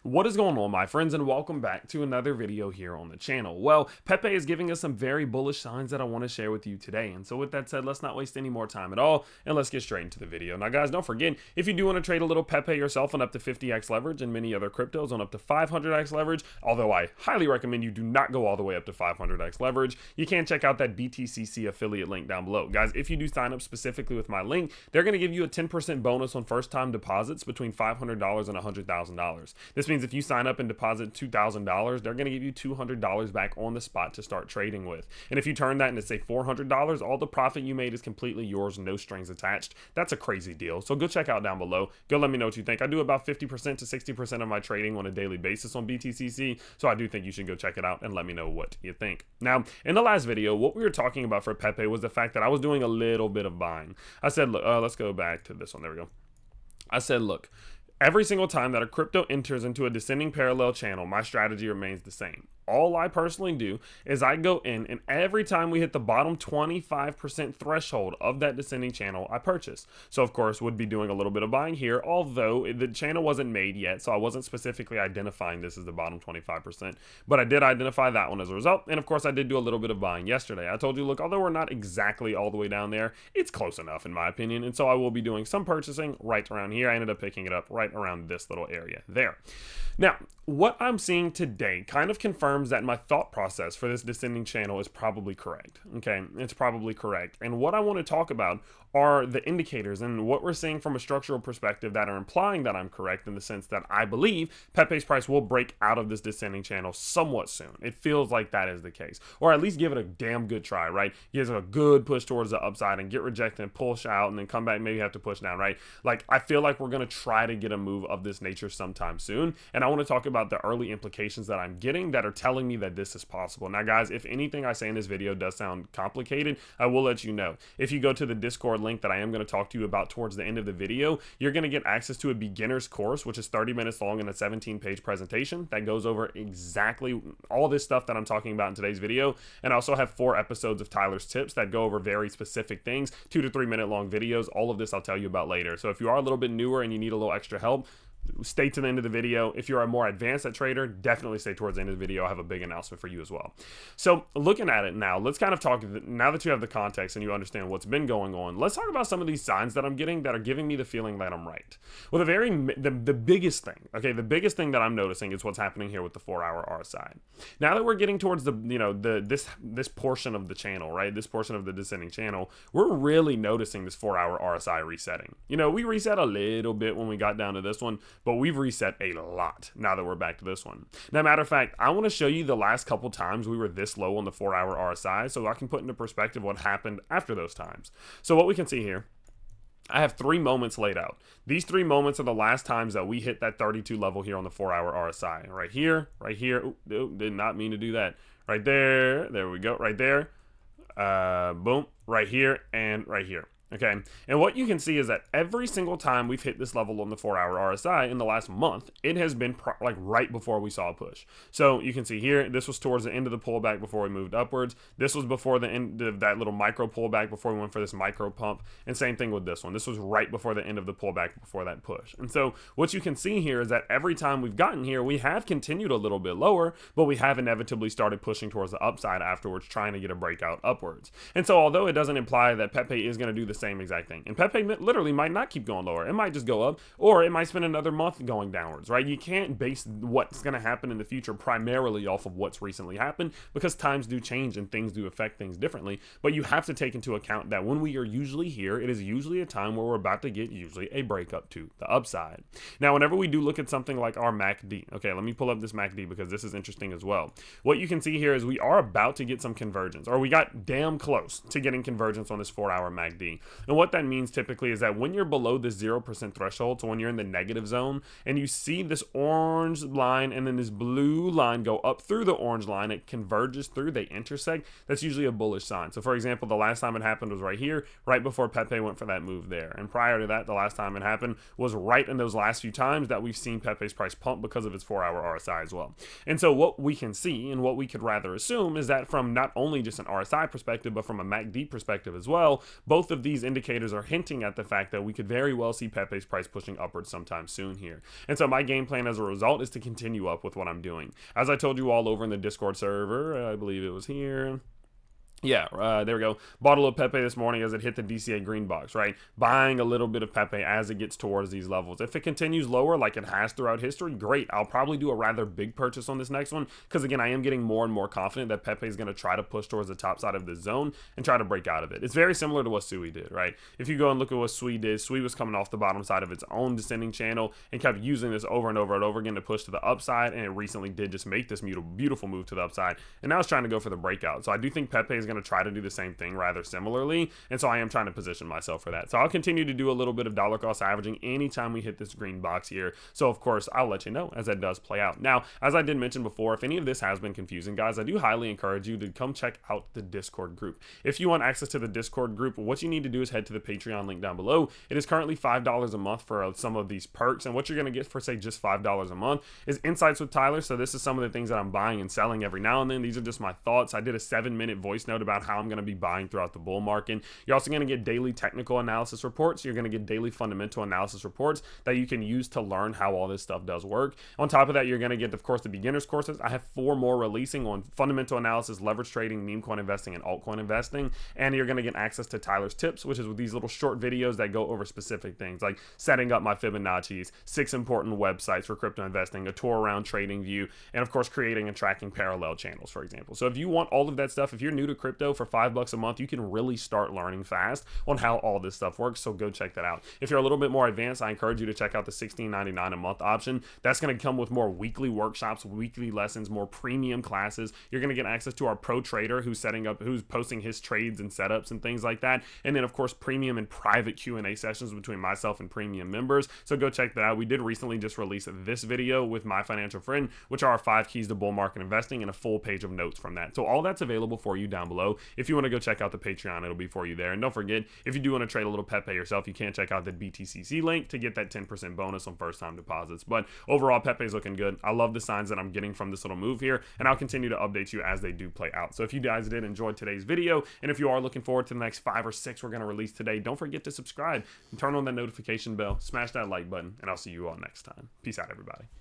What is going on, my friends, and welcome back to another video here on the channel. Well, Pepe is giving us some very bullish signs that I want to share with you today. And so with that said, let's not waste any more time at all, and let's get straight into the video. Now, guys, don't forget, if you do want to trade a little Pepe yourself on up to 50x leverage and many other cryptos on up to 500x leverage, although I highly recommend you do not go all the way up to 500x leverage, you can check out that BTCC affiliate link down below. Guys, if you do sign up specifically with my link, they're going to give you a 10% bonus on first-time deposits between $500 and $100,000. This means if you sign up and deposit $2,000, they're going to give you $200 back on the spot to start trading with. And if you turn that into, say, $400, all the profit you made is completely yours, no strings attached. That's a crazy deal. So go check out down below. Go let me know what you think. I do about 50% to 60% of my trading on a daily basis on BTCC, so I do think you should go check it out and let me know what you think. Now, in the last video, what we were talking about for Pepe was the fact that I was doing a little bit of buying. I said, look, let's go back to this one. There we go. I said, look, every single time that a crypto enters into a descending parallel channel, my strategy remains the same. All I personally do is I go in, and every time we hit the bottom 25% threshold of that descending channel, I purchase. So of course, would be doing a little bit of buying here, although the channel wasn't made yet, so I wasn't specifically identifying this as the bottom 25%, but I did identify that one as a result. And of course, I did do a little bit of buying yesterday. I told you, look, although we're not exactly all the way down there, it's close enough in my opinion, and so I will be doing some purchasing right around here. I ended up picking it up right around this little area there. Now, what I'm seeing today kind of confirms that my thought process for this descending channel is probably correct. Okay, it's probably correct. And what I want to talk about are the indicators and what we're seeing from a structural perspective that are implying that I'm correct, in the sense that I believe Pepe's price will break out of this descending channel somewhat soon. It feels like that is the case, or at least give it a damn good try, right? Give it a good push towards the upside and get rejected and push out and then come back, maybe have to push down, right? Like, I feel like we're going to try to get a move of this nature sometime soon. And I want to talk about the early implications that I'm getting that are telling me that this is possible. Now, guys, if anything I say in this video does sound complicated, I will let you know. If you go to the Discord link that I am going to talk to you about towards the end of the video, you're going to get access to a beginner's course, which is 30 minutes long and a 17-page presentation that goes over exactly all this stuff that I'm talking about in today's video. And I also have 4 episodes of Tyler's tips that go over very specific things, 2 to 3 minute long videos. All of this I'll tell you about later. So if you are a little bit newer and you need a little extra help, stay to the end of the video. If you're a more advanced trader, definitely stay towards the end of the video. I have a big announcement for you as well. So looking at it now, let's kind of talk, now that you have the context and you understand what's been going on, let's talk about some of these signs that I'm getting that are giving me the feeling that I'm right. Well, the biggest thing, okay, the biggest thing that I'm noticing is what's happening here with the 4-hour RSI. Now that we're getting towards this portion of the channel, right, this portion of the descending channel, we're really noticing this 4-hour RSI resetting. We reset a little bit when we got down to this one, but we've reset a lot now that we're back to this one. Now, matter of fact, I want to show you the last couple times we were this low on the 4-hour RSI so I can put into perspective what happened after those times. So what we can see here, I have 3 moments laid out. These 3 moments are the last times that we hit that 32 level here on the 4-hour RSI. Right here, right here. Ooh, did not mean to do that. Right there. There we go. Right there. Boom. Right here and right here. Okay, and what you can see is that every single time we've hit this level on the 4-hour RSI in the last month, it has been like right before we saw a push. So you can see here, this was towards the end of the pullback before we moved upwards. This was before the end of that little micro pullback before we went for this micro pump. And same thing with this one. This was right before the end of the pullback before that push. And so what you can see here is that every time we've gotten here, we have continued a little bit lower, but we have inevitably started pushing towards the upside afterwards, trying to get a breakout upwards. And so although it doesn't imply that Pepe is going to do the same exact thing, and Pepe literally might not keep going lower, it might just go up, or it might spend another month going downwards, right? You can't base what's going to happen in the future primarily off of what's recently happened, because times do change and things do affect things differently. But you have to take into account that when we are usually here, it is usually a time where we're about to get usually a breakup to the upside. Now, whenever we do look at something like our MACD, okay, let me pull up this MACD because this is interesting as well. What you can see here is we are about to get some convergence, or we got damn close to getting convergence on this 4-hour MACD. And what that means typically is that when you're below this 0% threshold, so when you're in the negative zone and you see this orange line and then this blue line go up through the orange line, it converges through, they intersect, that's usually a bullish sign. So for example, the last time it happened was right here, right before Pepe went for that move there. And prior to that, the last time it happened was right in those last few times that we've seen Pepe's price pump because of its 4-hour RSI as well. And so what we can see, and what we could rather assume, is that from not only just an RSI perspective, but from a MACD perspective as well, both of these these indicators are hinting at the fact that we could very well see Pepe's price pushing upwards sometime soon here. And so my game plan as a result is to continue up with what I'm doing. As I told you all over in the Discord server, I believe it was here. Yeah, there we go. Bought a little Pepe this morning as it hit the DCA green box, right? Buying a little bit of Pepe as it gets towards these levels. If it continues lower like it has throughout history, great. I'll probably do a rather big purchase on this next one because, again, I am getting more and more confident that Pepe is going to try to push towards the top side of the zone and try to break out of it. It's very similar to what Sui did, right? If you go and look at what Sui did, Sui was coming off the bottom side of its own descending channel and kept using this over and over and over again to push to the upside, and it recently did just make this beautiful move to the upside, and now it's trying to go for the breakout. So I do think Pepe is going to try to do the same thing rather similarly, and so I am trying to position myself for that. So I'll continue to do a little bit of dollar cost averaging anytime we hit this green box here. So of course I'll let you know as that does play out. Now, as I did mention before, if any of this has been confusing, guys, I do highly encourage you to come check out the Discord group. If you want access to the Discord group, what you need to do is head to the Patreon link down below. It is currently $5 a month for some of these perks, and what you're going to get for, say, just $5 a month is insights with Tyler. So this is some of the things that I'm buying and selling every now and then. These are just my thoughts. I did a 7-minute voice note about how I'm going to be buying throughout the bull market. You're also going to get daily technical analysis reports. You're going to get daily fundamental analysis reports that you can use to learn how all this stuff does work. On top of that, you're going to get, of course, the beginners courses. I have 4 more releasing on fundamental analysis, leverage trading, meme coin investing, and altcoin investing. And you're going to get access to Tyler's tips, which is with these little short videos that go over specific things like setting up my Fibonacci's, 6 important websites for crypto investing, a tour around TradingView, and of course creating and tracking parallel channels, for example. So if you want all of that stuff, if you're new to crypto, for $5 a month, you can really start learning fast on how all this stuff works. So go check that out. If you're a little bit more advanced, I encourage you to check out the $16.99 a month option. That's going to come with more weekly workshops, weekly lessons, more premium classes. You're going to get access to our pro trader who's posting his trades and setups and things like that. And then of course premium and private Q&A sessions between myself and premium members. So go check that out. We did recently just release this video with my financial friend, which are our 5 keys to bull market investing, and a full page of notes from that. So all that's available for you down below. If you want to go check out the Patreon, it'll be for you there. And don't forget, if you do want to trade a little Pepe yourself, you can check out the BTCC link to get that 10% bonus on first time deposits. But overall, Pepe's looking good. I love the signs that I'm getting from this little move here, and I'll continue to update you as they do play out. So if you guys did enjoy today's video, and if you are looking forward to the next 5 or 6 we're going to release today, don't forget to subscribe and turn on that notification bell, smash that like button, and I'll see you all next time. Peace out, everybody.